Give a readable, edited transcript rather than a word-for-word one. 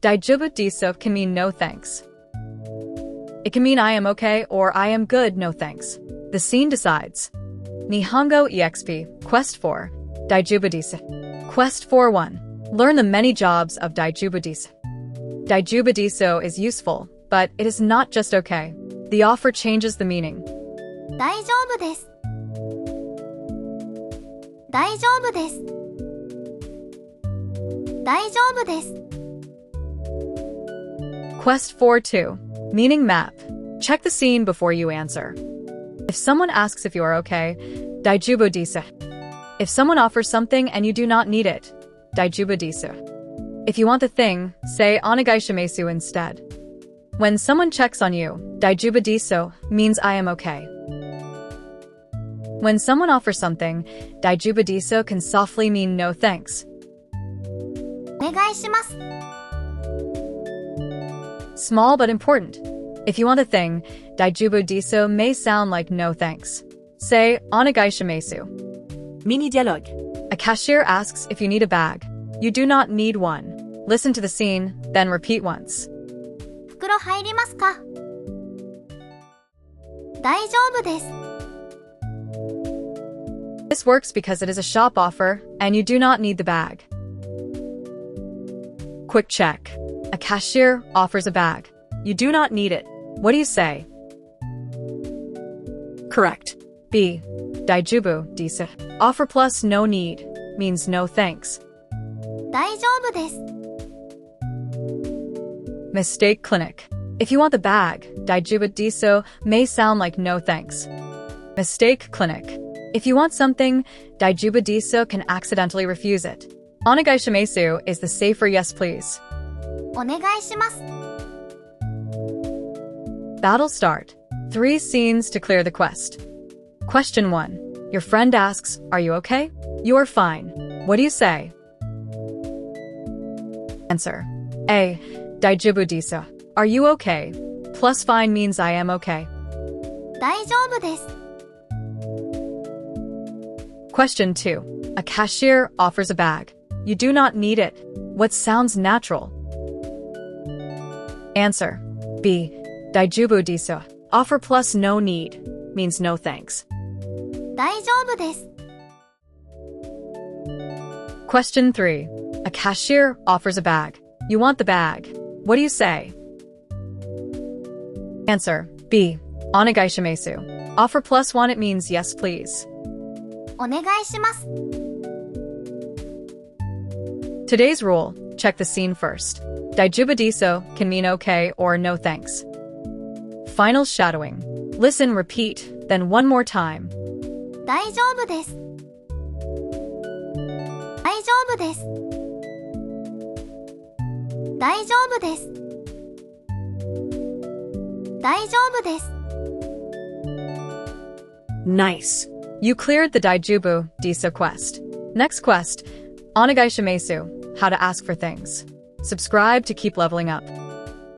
Daijoubu Desu can mean no thanks. It can mean I am okay or I am good, no thanks. The scene decides. Nihongo EXP, Quest 4, Daijoubu Desu. Quest 4-1. Learn the many jobs of Daijoubu Desu. Daijoubu Desu is useful, but it is not just okay. The offer changes the meaning. 大丈夫です。大丈夫です。大丈夫です。Quest 4-2. Meaning map. Check the scene before you answer. If someone asks if you are okay, Daijoubu Desu. If someone offers something and you do not need it, Daijoubu Desu. If you want the thing, say onegai shimasu instead. When someone checks on you, Daijoubu Desu means I am okay. When someone offers something, Daijoubu Desu can softly mean no thanks. お願いします。 Small but important. If you want a thing, Daijoubu Desu may sound like no thanks. Say onegai shimasu. Mini dialogue. A cashier asks if you need a bag. You do not need one. Listen to the scene, then repeat once. 袋入りますか？大丈夫です。 This works because it is a shop offer, and you do not need the bag. Quick check. A cashier offers a bag. You do not need it. What do you say? Correct. B. Daijoubu Desu. Offer plus no need means no thanks. 大丈夫です。 Mistake clinic. If you want the bag, Daijoubu Desu may sound like no thanks. Mistake clinic. If you want something, Daijoubu Desu can accidentally refuse it. Onegai shimasu is the safer yes please. お願いします。 Battle start. 3 scenes to clear the quest. Question 1. Your friend asks, are you okay? You are fine. What do you say? Answer. A. Daijoubu Desu. Are you okay? Plus fine means I am okay. 大丈夫です。 Question 2. A cashier offers a bag. You do not need it. What sounds natural? Answer. B. Daijoubu Desu. Offer plus no need means no thanks. 大丈夫です。 Question 3. A cashier offers a bag. You want the bag. What do you say? Answer. B. Onegai shimasu. Offer plus one it means yes please. お願いします。 Today's rule. Check the scene first. Daijoubu Desu can mean okay or no thanks. Final shadowing. Listen, repeat, then one more time. 大丈夫です。大丈夫です。大丈夫です。大丈夫です。 Nice. You cleared the Daijoubu Desu quest. Next quest. Onegai shimasu. How to ask for things. Subscribe to keep leveling up.